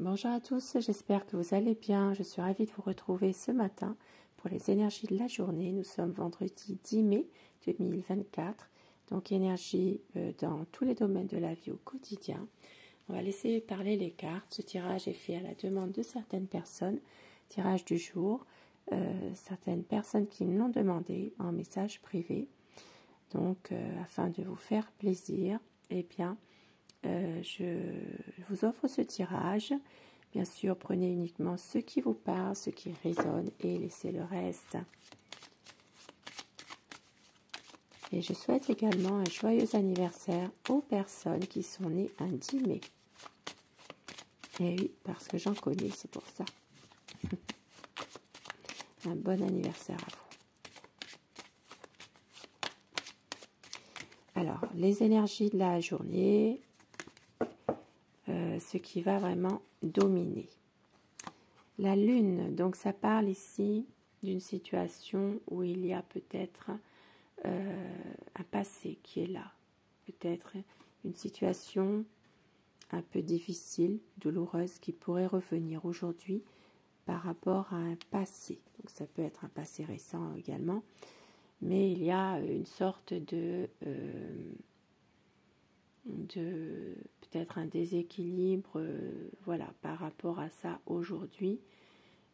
Bonjour à tous, j'espère que vous allez bien. Je suis ravie de vous retrouver ce matin pour les énergies de la journée. Nous sommes vendredi 10 mai 2024, donc énergie dans tous les domaines de la vie au quotidien. On va laisser parler les cartes. Ce tirage est fait à la demande de certaines personnes. Tirage du jour, certaines personnes qui me l'ont demandé en message privé. Donc, afin de vous faire plaisir, eh bien, je vous offre ce tirage. Bien sûr, prenez uniquement ce qui vous parle, ce qui résonne et laissez le reste. Et je souhaite également un joyeux anniversaire aux personnes qui sont nées un 10 mai. Et oui, parce que j'en connais, c'est pour ça. Un bon anniversaire à vous. Alors, les énergies de la journée, ce qui va vraiment dominer. La lune, donc ça parle ici d'une situation où il y a peut-être un passé qui est là. Peut-être une situation un peu difficile, douloureuse, qui pourrait revenir aujourd'hui par rapport à un passé. Donc ça peut être un passé récent également, mais il y a une sorte de peut-être un déséquilibre voilà, par rapport à ça aujourd'hui.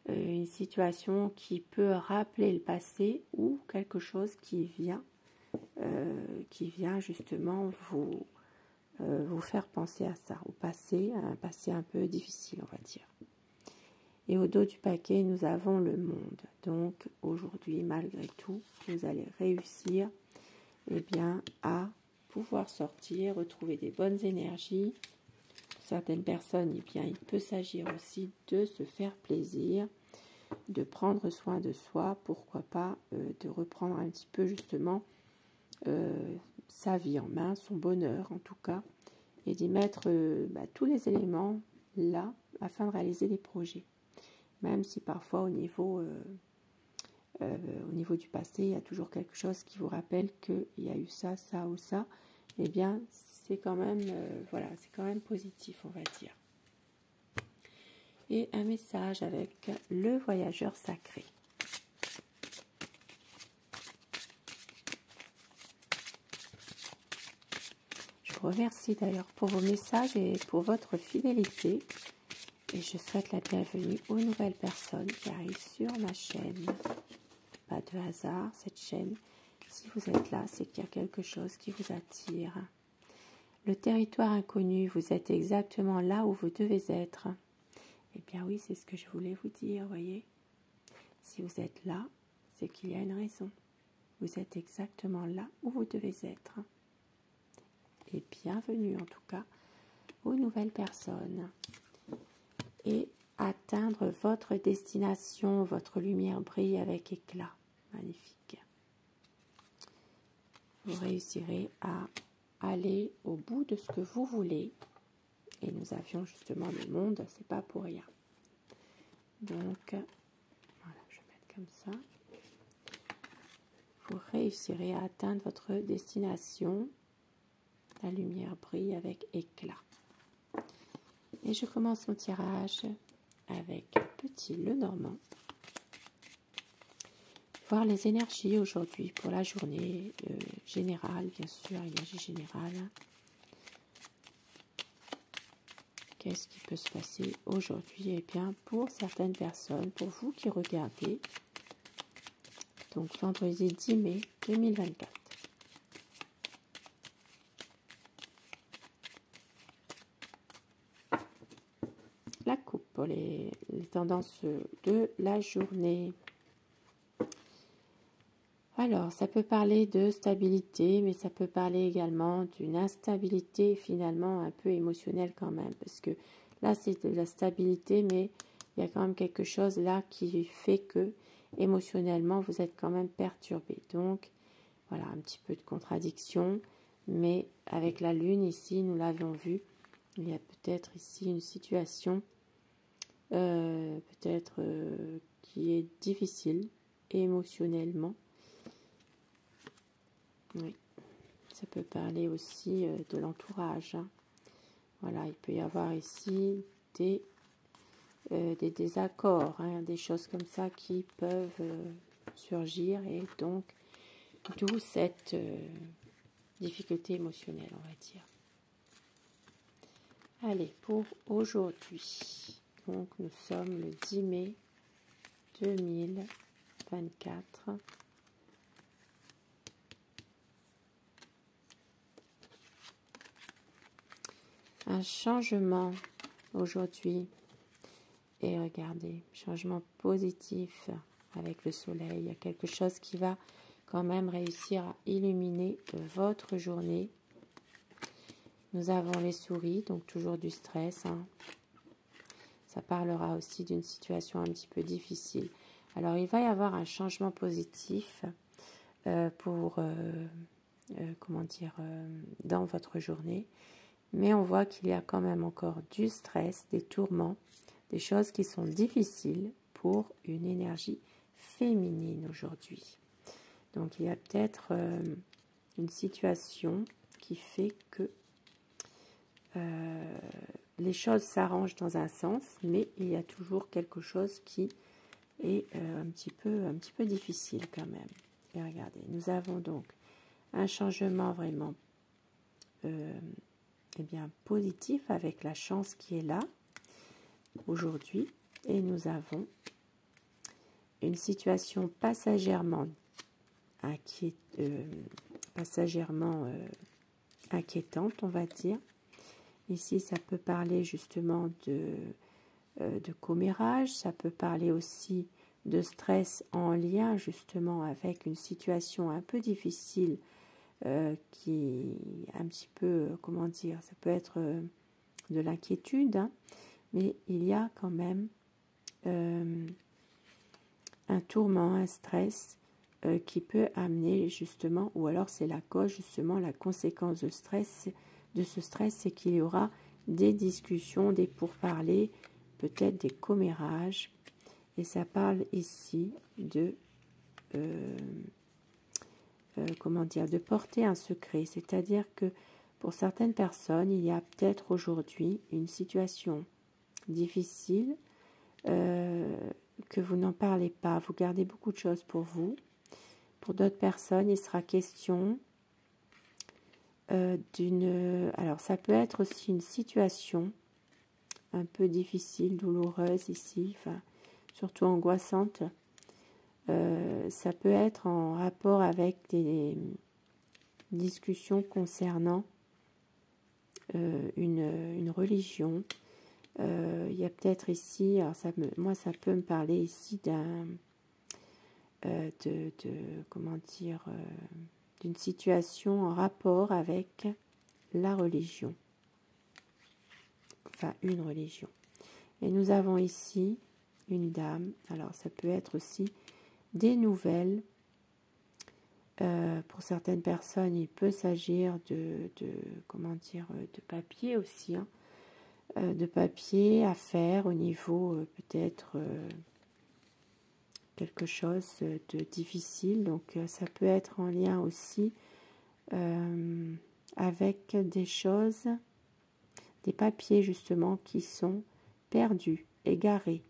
Une situation qui peut rappeler le passé ou quelque chose qui vient justement vous faire penser à ça, au passé, à un passé un peu difficile, on va dire. Et au dos du paquet, nous avons le monde. Donc aujourd'hui, malgré tout, vous allez réussir bien, à pouvoir sortir, retrouver des bonnes énergies. Pour certaines personnes, bien, il peut s'agir aussi de se faire plaisir, de prendre soin de soi, pourquoi pas de reprendre un petit peu justement sa vie en main, son bonheur en tout cas, et d'y mettre tous les éléments là afin de réaliser des projets. Même si parfois au niveau du passé, il y a toujours quelque chose qui vous rappelle qu'il y a eu ça, ça ou ça, eh bien c'est quand même, voilà, c'est quand même positif, on va dire. Et un message avec le voyageur sacré. Je vous remercie d'ailleurs pour vos messages et pour votre fidélité. Et je souhaite la bienvenue aux nouvelles personnes qui arrivent sur ma chaîne. Pas de hasard, cette chaîne. Si vous êtes là, c'est qu'il y a quelque chose qui vous attire. Le territoire inconnu, vous êtes exactement là où vous devez être. Eh bien oui, c'est ce que je voulais vous dire, voyez. Si vous êtes là, c'est qu'il y a une raison. Vous êtes exactement là où vous devez être. Et bienvenue en tout cas aux nouvelles personnes. Et atteindre votre destination, votre lumière brille avec éclat. Magnifique. Vous réussirez à aller au bout de ce que vous voulez. Et nous avions justement le monde, c'est pas pour rien. Donc, voilà, je vais mettre comme ça. Vous réussirez à atteindre votre destination. La lumière brille avec éclat. Et je commence mon tirage avec Petit Lenormand. Voir les énergies aujourd'hui pour la journée générale, bien sûr, énergie générale. Qu'est-ce qui peut se passer aujourd'hui? Eh bien, pour certaines personnes, pour vous qui regardez, donc vendredi 10 mai 2024. La coupe pour les tendances de la journée. Alors, ça peut parler de stabilité, mais ça peut parler également d'une instabilité finalement un peu émotionnelle quand même. Parce que là, c'est de la stabilité, mais il y a quand même quelque chose là qui fait que émotionnellement, vous êtes quand même perturbé. Donc, voilà, un petit peu de contradiction. Mais avec la lune ici, nous l'avions vu, il y a peut-être ici une situation peut-être qui est difficile émotionnellement. Oui, ça peut parler aussi de l'entourage. Hein. Voilà, il peut y avoir ici des des désaccords, hein, des choses comme ça qui peuvent surgir, et donc d'où cette difficulté émotionnelle, on va dire. Allez, pour aujourd'hui, donc nous sommes le 10 mai 2024. Un changement aujourd'hui, et regardez, changement positif avec le soleil. Il y a quelque chose qui va quand même réussir à illuminer votre journée. Nous avons les souris, donc toujours du stress, hein. Ça parlera aussi d'une situation un petit peu difficile. Alors, il va y avoir un changement positif dans votre journée. Mais on voit qu'il y a quand même encore du stress, des tourments, des choses qui sont difficiles pour une énergie féminine aujourd'hui. Donc, il y a peut-être une situation qui fait que les choses s'arrangent dans un sens, mais il y a toujours quelque chose qui est un petit peu difficile quand même. Et regardez, nous avons donc un changement vraiment positif avec la chance qui est là aujourd'hui, et nous avons une situation passagèrement inquiétante, on va dire. Ici, ça peut parler justement de commérage, ça peut parler aussi de stress en lien justement avec une situation un peu difficile qui un petit peu, comment dire, ça peut être de l'inquiétude, hein, mais il y a quand même un tourment, un stress qui peut amener justement, ou alors c'est la cause justement, la conséquence de ce stress, c'est qu'il y aura des discussions, des pourparlers, peut-être des commérages, et ça parle ici de de porter un secret, c'est-à-dire que pour certaines personnes, il y a peut-être aujourd'hui une situation difficile que vous n'en parlez pas, vous gardez beaucoup de choses pour vous. Pour d'autres personnes, il sera question alors ça peut être aussi une situation un peu difficile, douloureuse ici, enfin, surtout angoissante. Ça peut être en rapport avec des discussions concernant une religion. Il y a peut-être ici, alors ça peut me parler ici d'une situation en rapport avec la religion, enfin une religion. Et nous avons ici une dame, alors ça peut être aussi des nouvelles. Pour certaines personnes, il peut s'agir de papier aussi, hein, de papier à faire au niveau peut-être quelque chose de difficile. Donc ça peut être en lien aussi avec des choses, des papiers justement qui sont perdus, égarés.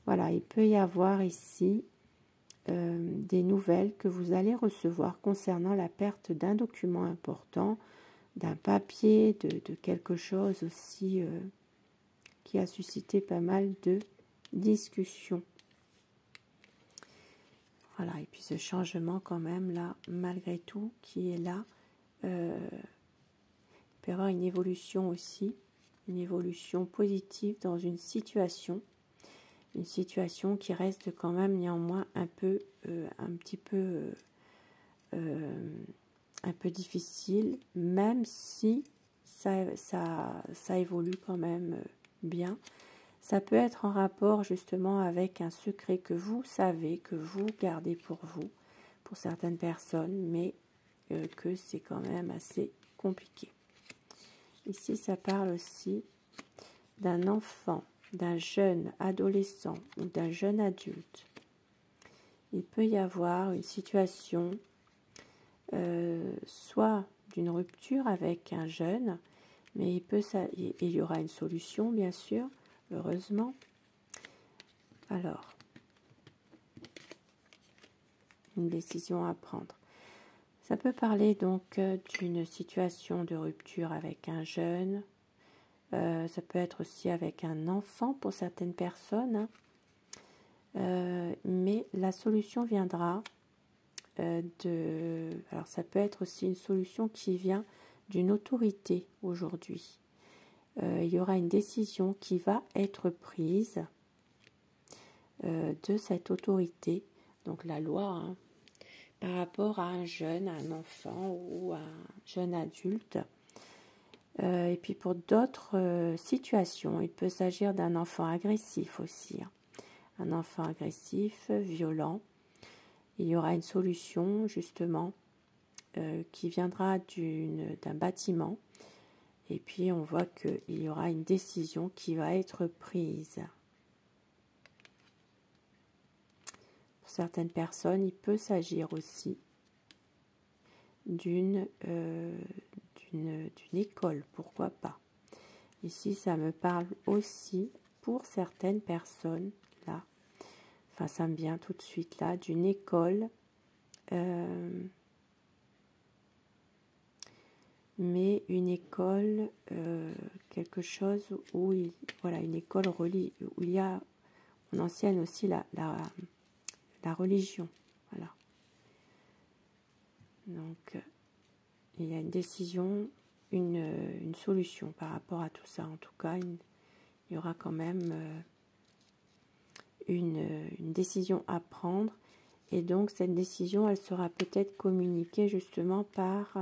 Voilà, il peut y avoir ici des nouvelles que vous allez recevoir concernant la perte d'un document important, d'un papier, de quelque chose aussi qui a suscité pas mal de discussions. Voilà, et puis ce changement quand même là, malgré tout, qui est là, il peut y avoir une évolution aussi, une évolution positive dans une situation qui reste quand même néanmoins un peu difficile, même si ça évolue quand même bien. Ça peut être en rapport justement avec un secret que vous savez, que vous gardez pour vous, pour certaines personnes, mais que c'est quand même assez compliqué. Ici, ça parle aussi d'un enfant, d'un jeune adolescent ou d'un jeune adulte. Il peut y avoir une situation soit d'une rupture avec un jeune, mais il y aura une solution bien sûr, heureusement, Alors, une décision à prendre. Ça peut parler donc d'une situation de rupture avec un jeune. Ça peut être aussi avec un enfant pour certaines personnes. Mais la solution viendra alors ça peut être aussi une solution qui vient d'une autorité aujourd'hui. Il y aura une décision qui va être prise de cette autorité, donc la loi, hein, par rapport à un jeune, à un enfant ou à un jeune adulte. Et puis pour d'autres situations, il peut s'agir d'un enfant agressif aussi, hein. Un enfant agressif, violent. Il y aura une solution justement qui viendra d'un bâtiment. Et puis on voit qu'il y aura une décision qui va être prise. Pour certaines personnes, il peut s'agir aussi d'une école, pourquoi pas. Ici, ça me parle aussi pour certaines personnes, là, enfin ça me vient tout de suite là, d'une école, mais une école, quelque chose où voilà, une école où il y a, on enseigne aussi la religion, voilà. Donc, il y a une décision, une solution par rapport à tout ça. En tout cas, il y aura quand même une décision à prendre. Et donc, cette décision, elle sera peut-être communiquée justement par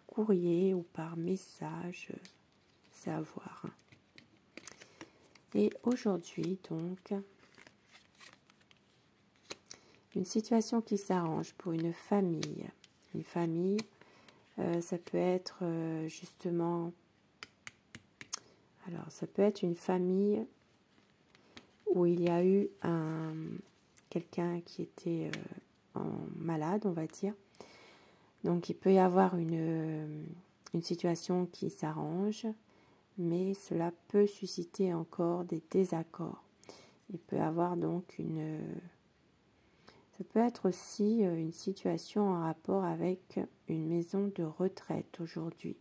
courrier ou par message. C'est à voir. Et aujourd'hui, donc, une situation qui s'arrange pour une famille. Une famille, ça peut être justement... Alors, ça peut être une famille où il y a eu quelqu'un qui était malade, on va dire. Donc, il peut y avoir une situation qui s'arrange, mais cela peut susciter encore des désaccords. Il peut y avoir donc ça peut être aussi une situation en rapport avec une maison de retraite aujourd'hui.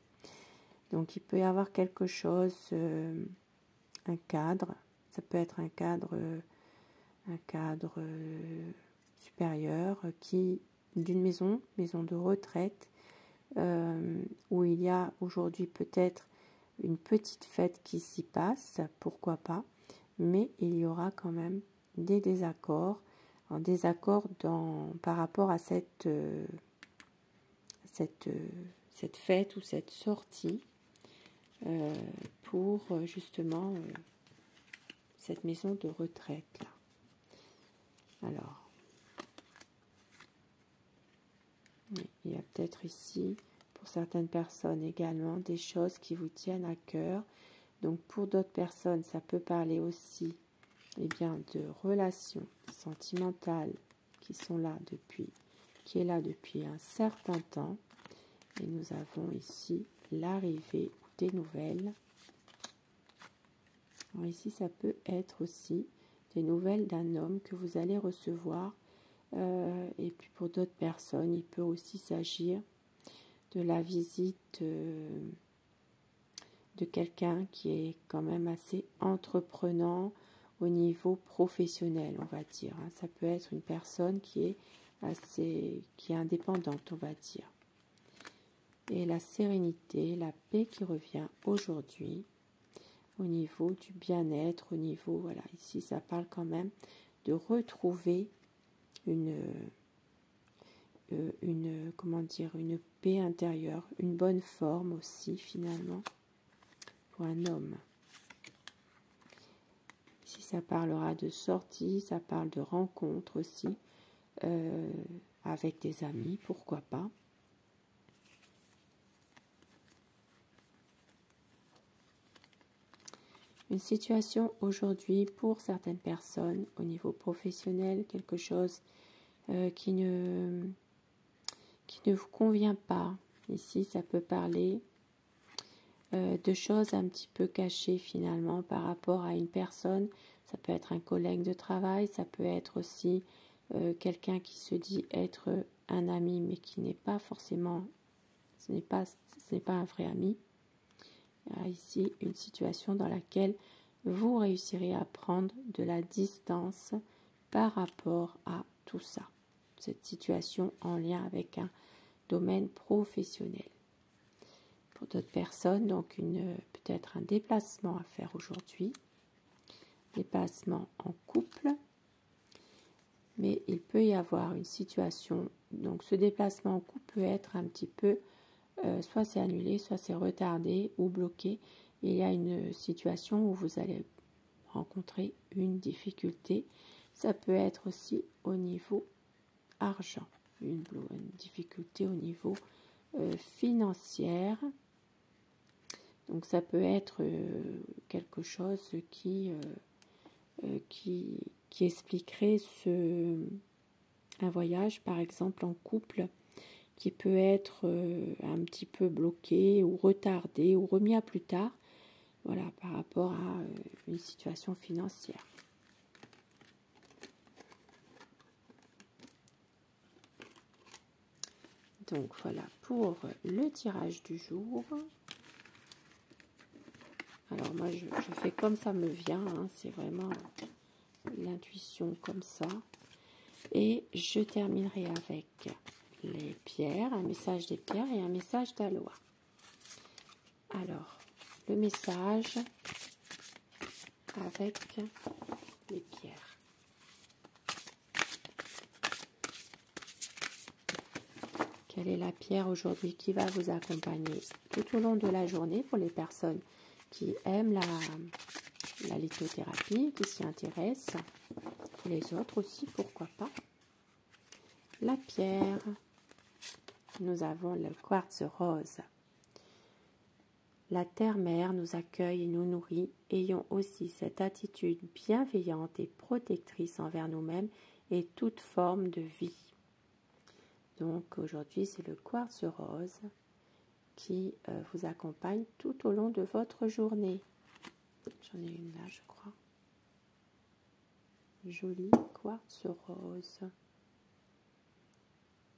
Donc, il peut y avoir quelque chose, un cadre, ça peut être un cadre supérieur d'une maison de retraite, où il y a aujourd'hui peut-être une petite fête qui s'y passe, pourquoi pas, mais il y aura quand même des désaccords, un désaccord par rapport à cette fête ou cette sortie pour justement cette maison de retraite là. Alors, il y a peut-être ici, pour certaines personnes également, des choses qui vous tiennent à cœur. Donc pour d'autres personnes, ça peut parler aussi de relations sentimentales qui est là depuis un certain temps. Et nous avons ici l'arrivée des nouvelles. Alors ici, ça peut être aussi des nouvelles d'un homme que vous allez recevoir. Et puis pour d'autres personnes, il peut aussi s'agir de la visite de quelqu'un qui est quand même assez entreprenant au niveau professionnel, on va dire. Ça peut être une personne qui est indépendante, on va dire. Et la sérénité, la paix qui revient aujourd'hui au niveau du bien-être, au niveau, voilà, ici ça parle quand même de retrouver une paix intérieure, une bonne forme aussi finalement pour un homme. Ici ça parlera de sortie, ça parle de rencontre aussi avec des amis, pourquoi pas. Une situation aujourd'hui pour certaines personnes au niveau professionnel, quelque chose qui ne vous convient pas. Ici, ça peut parler de choses un petit peu cachées finalement par rapport à une personne. Ça peut être un collègue de travail, ça peut être aussi quelqu'un qui se dit être un ami mais qui n'est pas forcément, ce n'est pas un vrai ami. Il y a ici une situation dans laquelle vous réussirez à prendre de la distance par rapport à tout ça. Cette situation en lien avec un domaine professionnel. Pour d'autres personnes, donc peut-être un déplacement à faire aujourd'hui, déplacement en couple, mais il peut y avoir une situation, donc ce déplacement en couple peut être un petit peu, soit c'est annulé, soit c'est retardé ou bloqué. Il y a une situation où vous allez rencontrer une difficulté. Ça peut être aussi au niveau argent, une difficulté au niveau financier. Donc ça peut être quelque chose qui expliquerait un voyage par exemple en couple qui peut être un petit peu bloqué ou retardé ou remis à plus tard, voilà, par rapport à une situation financière. Donc voilà pour le tirage du jour. Alors moi je fais comme ça me vient, hein, c'est vraiment l'intuition comme ça. Et je terminerai avec les pierres, un message des pierres et un message d'Aloha. Alors, le message avec les pierres. Quelle est la pierre aujourd'hui qui va vous accompagner tout au long de la journée pour les personnes qui aiment la lithothérapie, qui s'y intéressent, pour les autres aussi, pourquoi pas. La pierre, nous avons le quartz rose. La terre-mère nous accueille et nous nourrit. Ayons aussi cette attitude bienveillante et protectrice envers nous-mêmes et toute forme de vie. Donc aujourd'hui, c'est le quartz rose qui vous accompagne tout au long de votre journée. J'en ai une là, je crois. Joli quartz rose.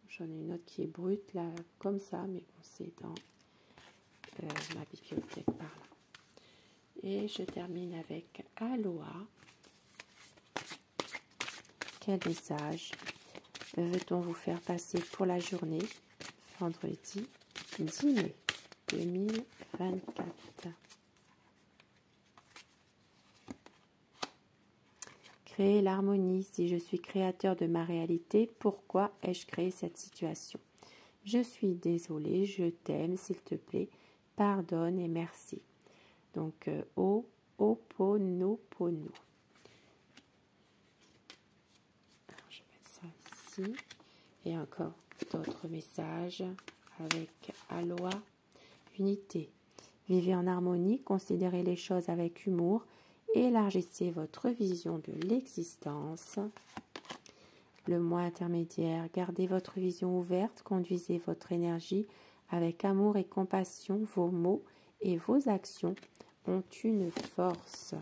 J'en ai une autre qui est brute, là, comme ça, mais bon, c'est dans ma bibliothèque par là. Et je termine avec Aloha. Quel message veut-on vous faire passer pour la journée, vendredi 10 mai 2024? Créer l'harmonie. Si je suis créateur de ma réalité, pourquoi ai-je créé cette situation? Je suis désolée, je t'aime, s'il te plaît, pardonne et merci. Donc, Ho'oponopono. Je vais mettre ça ici. Et encore d'autres messages avec Aloha. Unité. Vivez en harmonie, considérez les choses avec humour, élargissez votre vision de l'existence. Le moi intermédiaire, gardez votre vision ouverte, conduisez votre énergie avec amour et compassion. Vos mots et vos actions ont une force.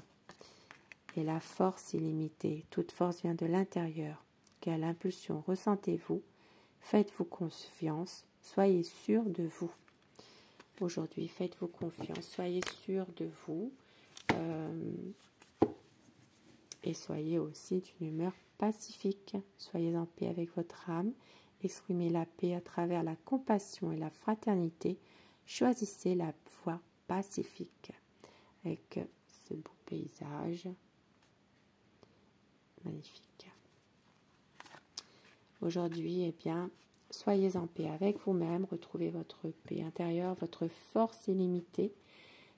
Et la force illimitée, toute force vient de l'intérieur. Quelle impulsion ressentez-vous? Faites-vous confiance, soyez sûr de vous. Aujourd'hui, faites-vous confiance, soyez sûr de vous. Et soyez aussi d'une humeur pacifique. Soyez en paix avec votre âme. Exprimez la paix à travers la compassion et la fraternité. Choisissez la voie pacifique. Avec ce beau paysage magnifique. Aujourd'hui, eh bien, soyez en paix avec vous-même. Retrouvez votre paix intérieure, votre force illimitée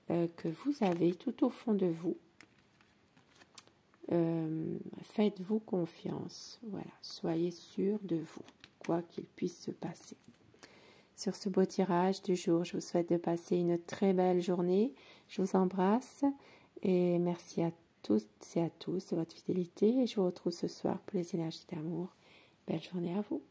que vous avez tout au fond de vous. Faites-vous confiance, voilà, soyez sûr de vous, quoi qu'il puisse se passer. Sur ce beau tirage du jour, je vous souhaite de passer une très belle journée. Je vous embrasse et merci à toutes et à tous de votre fidélité et je vous retrouve ce soir pour les énergies d'amour. Belle journée à vous.